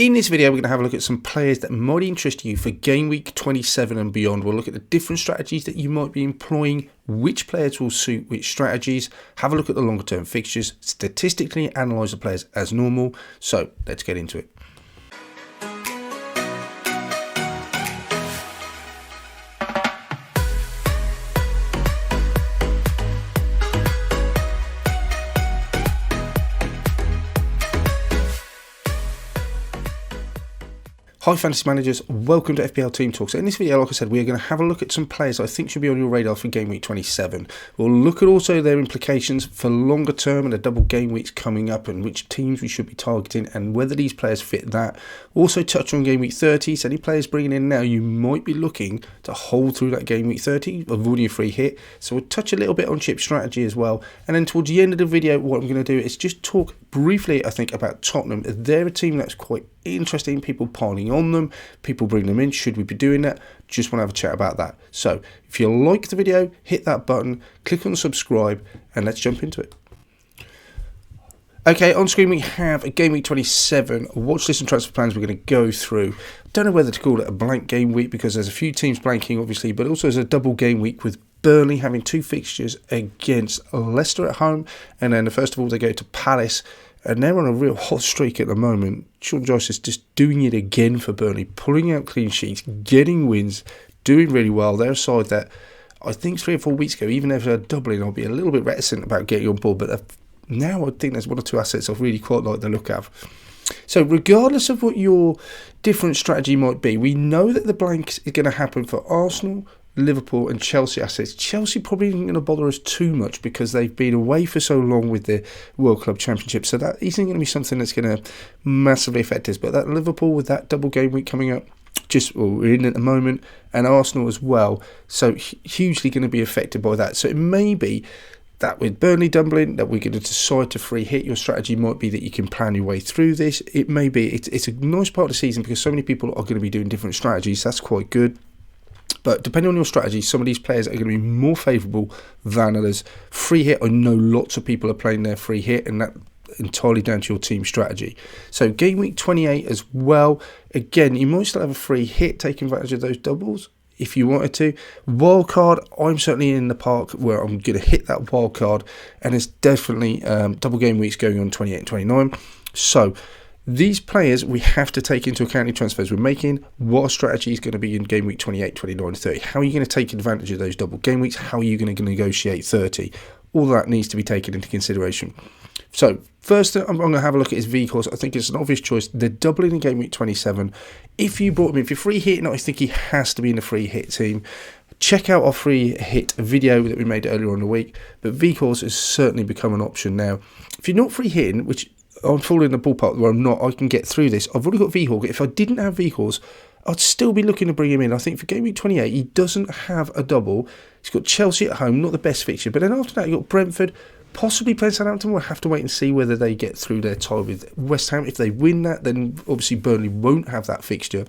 In this video, we're going to have a look at some players that might interest you for Game Week 27 and beyond. We'll look at the different strategies that you might be employing, which players will suit which strategies, have a look at the longer term fixtures, statistically analyse the players as normal. So let's get into it. Hi Fantasy Managers, welcome to FPL Team Talk. So in this video, like I said, we're going to have a look at some players I think should be on your radar for Game Week 27. We'll look at also their implications for longer term and the double game weeks coming up and which teams we should be targeting and whether these players fit that. Also touch on Game Week 30, so any players bringing in now you might be looking to hold through that Game Week 30, avoiding a free hit. So we'll touch a little bit on chip strategy as well. And then towards the end of the video, what I'm going to do is just talk briefly, I think, about Tottenham. They're a team that's quite interesting, people piling on them, people bring them in. Should we be doing that? Just want to have a chat about that. So if you like the video, hit that button, click on subscribe, and let's jump into it. Okay, on screen we have a Game Week 27 watch list and transfer plans we're going to go through. Don't know whether to call it a blank game week because there's a few teams blanking obviously, but also there's a double game week with Burnley having two fixtures against Leicester at home, and then first of all they go to Palace. And they're on a real hot streak at the moment. Sean Joyce is just doing it again for Burnley, pulling out clean sheets, getting wins, doing really well. They're a side that I think 3 or 4 weeks ago, even if they're doubling, I'll be a little bit reticent about getting on board. But now I think there's 1 or 2 assets I really quite like the look of. So regardless of what your different strategy might be, we know that the blank is going to happen for Arsenal, Liverpool and Chelsea assets. Chelsea probably isn't going to bother us too much because they've been away for so long with the World Club Championship, so that isn't going to be something that's going to massively affect us. But that Liverpool with that double game week coming up, we're in at the moment, and Arsenal as well, so hugely going to be affected by that. So it may be that with Burnley doubling that we're going to decide to free hit. Your strategy might be that you can plan your way through this. It may be it's a nice part of the season because so many people are going to be doing different strategies. That's quite good. But depending on your strategy, some of these players are going to be more favourable than others. Free hit, I know lots of people are playing their free hit, and that entirely down to your team strategy. So Game Week 28 as well. Again, you might still have a free hit, taking advantage of those doubles if you wanted to. Wild card, I'm certainly in the park where I'm going to hit that wild card, and it's definitely double game weeks going on 28 and 29. So these players we have to take into account in transfers we're making. What our strategy is going to be in Game Week 28, 29, 30. How are you going to take advantage of those double game weeks? How are you going to negotiate 30? All that needs to be taken into consideration. So first I'm going to have a look at his vehicles. I think it's an obvious choice. They're doubling in Game Week 27. If you brought him in, if you're free hitting, I think he has to be in the free hit team. Check out our free hit video that we made earlier on in the week. But vehicles has certainly become an option now. If you're not free hitting, which I'm falling in the ballpark where I'm not, I can get through this. I've already got vehicles. If I didn't have vehicles, I'd still be looking to bring him in. I think for Game Week 28, he doesn't have a double. He's got Chelsea at home, not the best fixture. But then after that, you've got Brentford, possibly playing Southampton. We'll have to wait and see whether they get through their tie with West Ham. If they win that, then obviously Burnley won't have that fixture.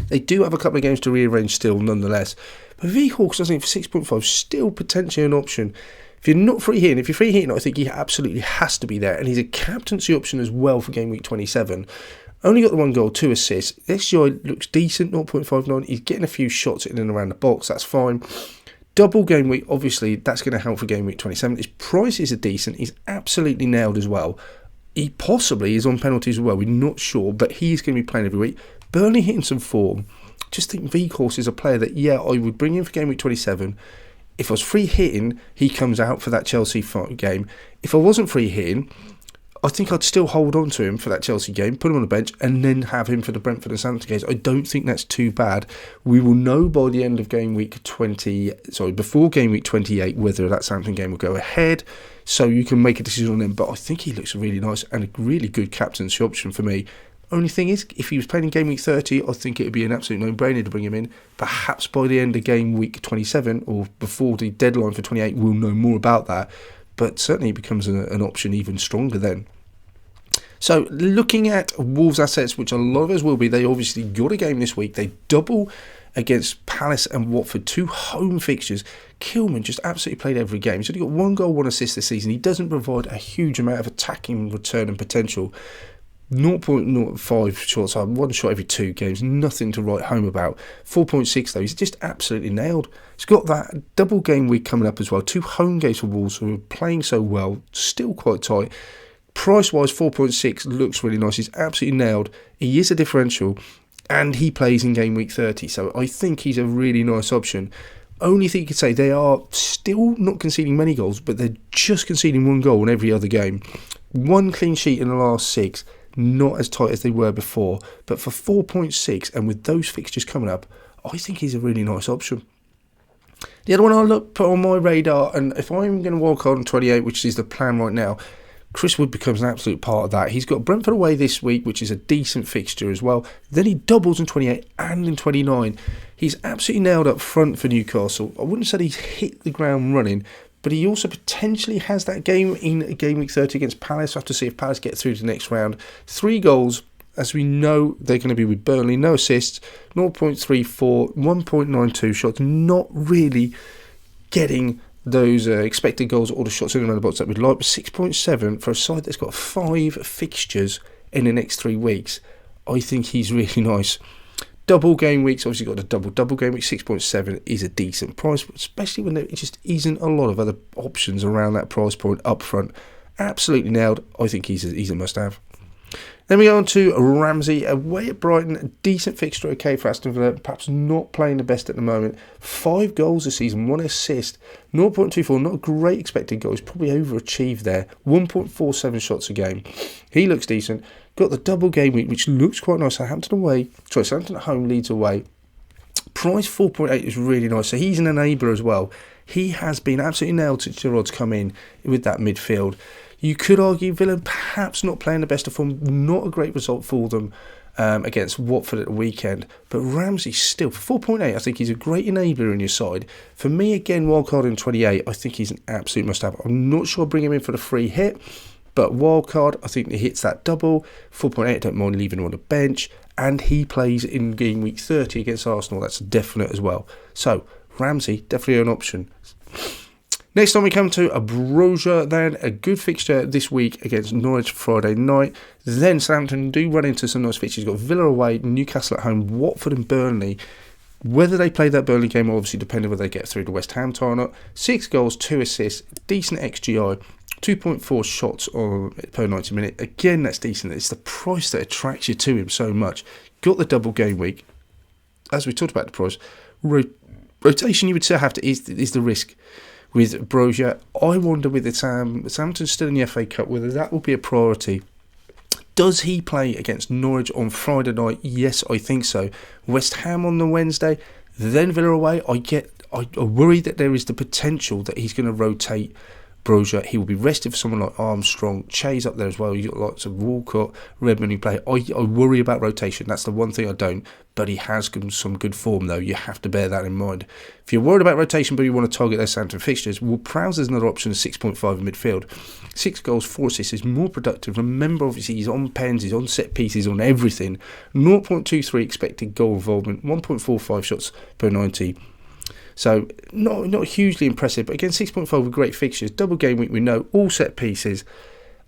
They do have a couple of games to rearrange still, nonetheless. But V-Hawks, I think, for 6.5, still potentially an option. If you're not free hitting, if you're free hitting, I think he absolutely has to be there. And he's a captaincy option as well for Game Week 27. Only got the 1 goal, 2 assists. This guy looks decent, 0.59. He's getting a few shots in and around the box. That's fine. Double game week, obviously, that's going to help for Game Week 27. His prices are decent. He's absolutely nailed as well. He possibly is on penalties as well. We're not sure, but he's going to be playing every week. Burnley hitting some form. Just think V-Course is a player that, I would bring in for Game Week 27. If I was free hitting, he comes out for that Chelsea game. If I wasn't free hitting, I think I'd still hold on to him for that Chelsea game, put him on the bench, and then have him for the Brentford and Southampton games. I don't think that's too bad. We will know by the end of before Game Week 28, whether that Southampton game will go ahead. So you can make a decision on him. But I think he looks really nice and a really good captaincy option for me. Only thing is, if he was playing in Game Week 30, I think it would be an absolute no-brainer to bring him in. Perhaps by the end of Game Week 27 or before the deadline for 28, we'll know more about that. But certainly it becomes an option even stronger then. So looking at Wolves assets, which a lot of us will be, they obviously got a game this week. They double against Palace and Watford, 2 home fixtures. Kilman just absolutely played every game. He's only got 1 goal, 1 assist this season. He doesn't provide a huge amount of attacking return and potential. 0.05 shots on, one shot every 2 games, nothing to write home about. 4.6 though, he's just absolutely nailed. He's got that double game week coming up as well. 2 home games for Wolves who are playing so well, still quite tight. Price-wise, 4.6 looks really nice. He's absolutely nailed. He is a differential, and he plays in game week 30, so I think he's a really nice option. Only thing you could say, they are still not conceding many goals, but they're just conceding 1 goal in every other game. 1 clean sheet in the last 6. Not as tight as they were before, but for 4.6 and with those fixtures coming up, I think he's a really nice option. The other one I put on my radar, and if I'm going to walk on 28, which is the plan right now, Chris Wood becomes an absolute part of that. He's got Brentford away this week, which is a decent fixture as well. Then he doubles in 28 and in 29. He's absolutely nailed up front for Newcastle. I wouldn't say he's hit the ground running, but he also potentially has that game in game week 30 against Palace. We'll have to see if Palace get through to the next round. 3 goals, as we know they're going to be with Burnley. No assists, 0.34, 1.92 shots. Not really getting those expected goals or the shots in and around the box that we'd like. But 6.7 for a side that's got 5 fixtures in the next 3 weeks. I think he's really nice. Double game weeks, obviously got the double game week. 6.7 is a decent price, especially when there just isn't a lot of other options around that price point up front. Absolutely nailed. I think he's a must-have. Then we go on to Ramsey, away at Brighton. A decent fixture, okay, for Aston Villa. Perhaps not playing the best at the moment. 5 goals this season, 1 assist. 0.24, not a great expected goal. He's probably overachieved there. 1.47 shots a game. He looks decent. Got the double game week, which looks quite nice. Southampton at home, Leeds away. Price 4.8 is really nice. So he's an enabler as well. He has been absolutely nailed to Giroud's come in with that midfield. You could argue Villa perhaps not playing the best of form. Not a great result for them against Watford at the weekend. But Ramsey still, for 4.8, I think he's a great enabler in your side. For me, again, wildcard in 28, I think he's an absolute must-have. I'm not sure I'll bring him in for the free hit. But wildcard, I think he hits that double. 4.8, I don't mind leaving him on the bench. And he plays in game week 30 against Arsenal. That's definite as well. So, Ramsey, definitely an option. Next time we come to a Broja, then a good fixture this week against Norwich Friday night. Then Southampton do run into some nice fixtures. You've got Villa away, Newcastle at home, Watford and Burnley. Whether they play that Burnley game will obviously depend on whether they get through to West Ham tie or not. 6 goals, 2 assists, decent XGI. 2.4 shots per 90 minute. Again, that's decent. It's the price that attracts you to him so much. Got the double game week. As we talked about the price, rotation you would say is the risk with Broja. I wonder with the Southampton still in the FA Cup whether that will be a priority. Does he play against Norwich on Friday night? Yes, I think so. West Ham on the Wednesday, then Villa away. I worry that there is the potential that he's going to rotate Broja. He will be rested for someone like Armstrong. Che's up there as well. You've got lots of Walcott, Redmond who play. I worry about rotation. That's the one thing I don't. But he has some good form, though. You have to bear that in mind. If you're worried about rotation, but you want to target their Southampton fixtures, well, Prowse is another option of 6.5 in midfield. 6 goals, 4 assists is more productive. Remember, obviously, he's on pens, he's on set pieces, on everything. 0.23 expected goal involvement, 1.45 shots per 90. So, not hugely impressive, but again, 6.5 with great fixtures. Double game week, we know, all set pieces.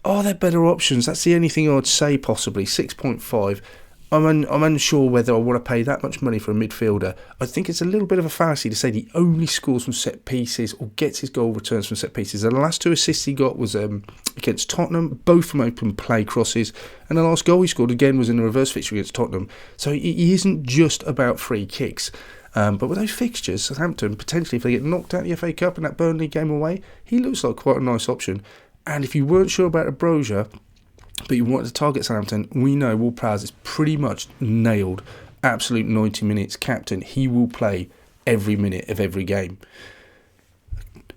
Are there better options? That's the only thing I'd say, possibly. 6.5. I'm unsure whether I want to pay that much money for a midfielder. I think it's a little bit of a fallacy to say that he only scores from set pieces or gets his goal returns from set pieces. The last 2 assists he got was against Tottenham, both from open play crosses, and the last goal he scored again was in a reverse fixture against Tottenham. So he isn't just about free kicks. But with those fixtures, Southampton, potentially if they get knocked out of the FA Cup in that Burnley game away, he looks like quite a nice option. And if you weren't sure about a Broja, but you wanted to target Southampton, we know Will Prowse is pretty much nailed. Absolute 90 minutes captain. He will play every minute of every game.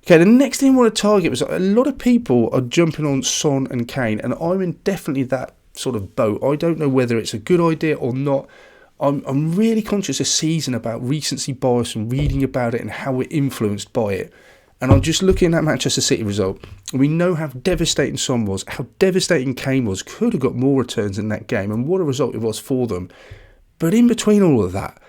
Okay, the next thing I want to target was a lot of people are jumping on Son and Kane, and I'm in definitely that sort of boat. I don't know whether it's a good idea or not. I'm really conscious this season about recency bias and reading about it and how we're influenced by it. And I'm just looking at that Manchester City result. We know how devastating Son was, how devastating Kane was. Could have got more returns in that game, and what a result it was for them. But in between all of that,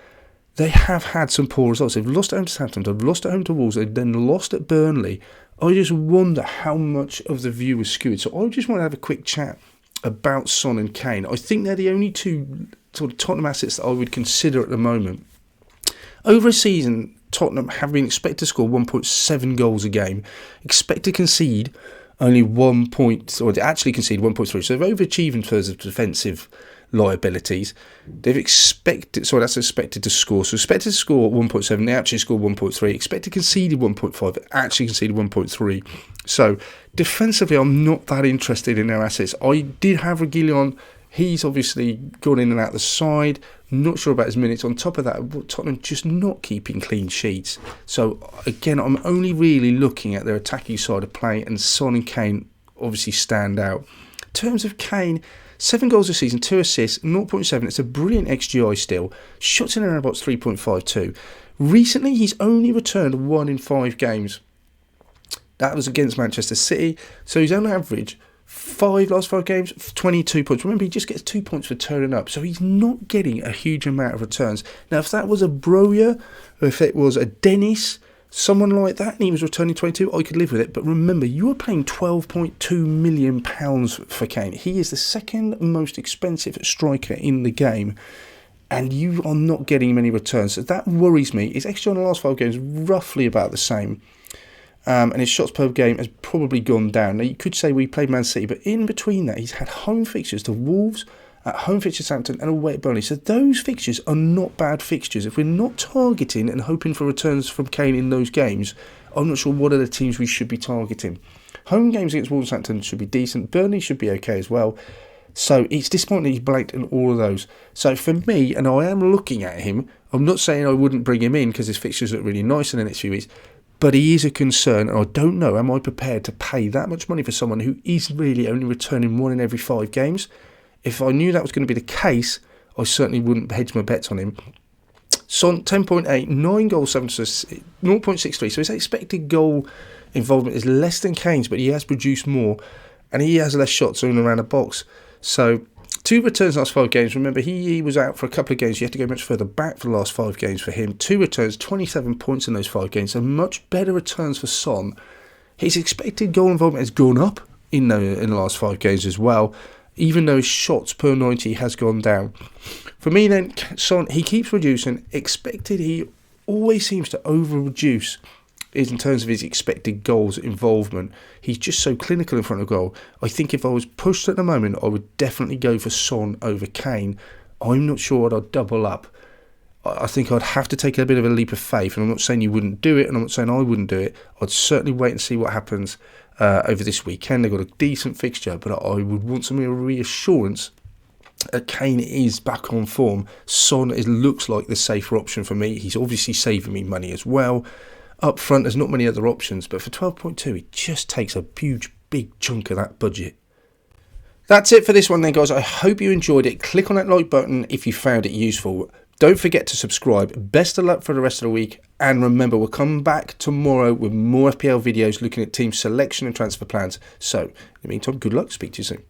they have had some poor results. They've lost at home to Southampton, they've lost at home to Wolves, they've then lost at Burnley. I just wonder how much of the view was skewed. So I just want to have a quick chat about Son and Kane. I think they're the only two sort of Tottenham assets that I would consider at the moment. Over a season, Tottenham have been expected to score 1.7 goals a game, expect to concede only 1 point, or to actually concede 1.3. So they've overachieved in terms of defensive liabilities. They've expected, so that's expected to score. So expected to score 1.7, they actually scored 1.3. Expected conceded 1.5, actually conceded 1.3. So defensively, I'm not that interested in their assets. I did have Reguilon. He's obviously gone in and out the side. Not sure about his minutes. On top of that, Tottenham just not keeping clean sheets. So again, I'm only really looking at their attacking side of play, and Son and Kane obviously stand out. In terms of Kane, 7 goals a season, 2 assists, 0.7. It's a brilliant XGI still. Shots in around about 3.52. Recently, he's only returned 1 in 5 games. That was against Manchester City. So he's on average, last 5 games, 22 points. Remember, he just gets 2 points for turning up. So he's not getting a huge amount of returns. Now, if that was a Broja, or if it was a Dennis, someone like that, and he was returning 22, I could live with it. But remember, you are paying £12.2 million for Kane. He is the second most expensive striker in the game, and you are not getting many returns. So that worries me. His XG on the last 5 games roughly about the same. And his shots per game has probably gone down. Now, you could say we played Man City, but in between that, he's had home fixtures to Wolves, at home fixtures to Southampton, and away at Burnley. So those fixtures are not bad fixtures. If we're not targeting and hoping for returns from Kane in those games, I'm not sure what other teams we should be targeting. Home games against Wolves and Southampton should be decent. Burnley should be okay as well. So it's disappointing he's blanked in all of those. So for me, and I am looking at him, I'm not saying I wouldn't bring him in because his fixtures look really nice in the next few weeks, but he is a concern, and I don't know, am I prepared to pay that much money for someone who is really only returning 1 in every 5 games? If I knew that was going to be the case, I certainly wouldn't hedge my bets on him. Son, 10.8, 9 goals, 7 assists, 0.63. So his expected goal involvement is less than Kane's, but he has produced more, and he has less shots in and around the box. So 2 returns last 5 games. Remember, he was out for a couple of games. You have to go much further back for the last 5 games for him. 2 returns, 27 points in those 5 games. So much better returns for Son. His expected goal involvement has gone up in the last 5 games as well, even though his shots per 90 has gone down. For me then, Son, he keeps reducing. Expected, he always seems to over-reduce in terms of his expected goals involvement. He's just so clinical in front of goal. I think if I was pushed at the moment, I would definitely go for Son over Kane. I'm not sure I'd double up. I think I'd have to take a bit of a leap of faith, and I'm not saying you wouldn't do it, and I'm not saying I wouldn't do it. I'd certainly wait and see what happens over this weekend. They've got a decent fixture, but I would want some reassurance that Kane is back on form. Son looks like the safer option for me. He's obviously saving me money as well. Up front, there's not many other options, but for 12.2, it just takes a huge, big chunk of that budget. That's it for this one then, guys. I hope you enjoyed it. Click on that like button if you found it useful. Don't forget to subscribe. Best of luck for the rest of the week. And remember, we'll come back tomorrow with more FPL videos looking at team selection and transfer plans. So, in the meantime, good luck. Speak to you soon.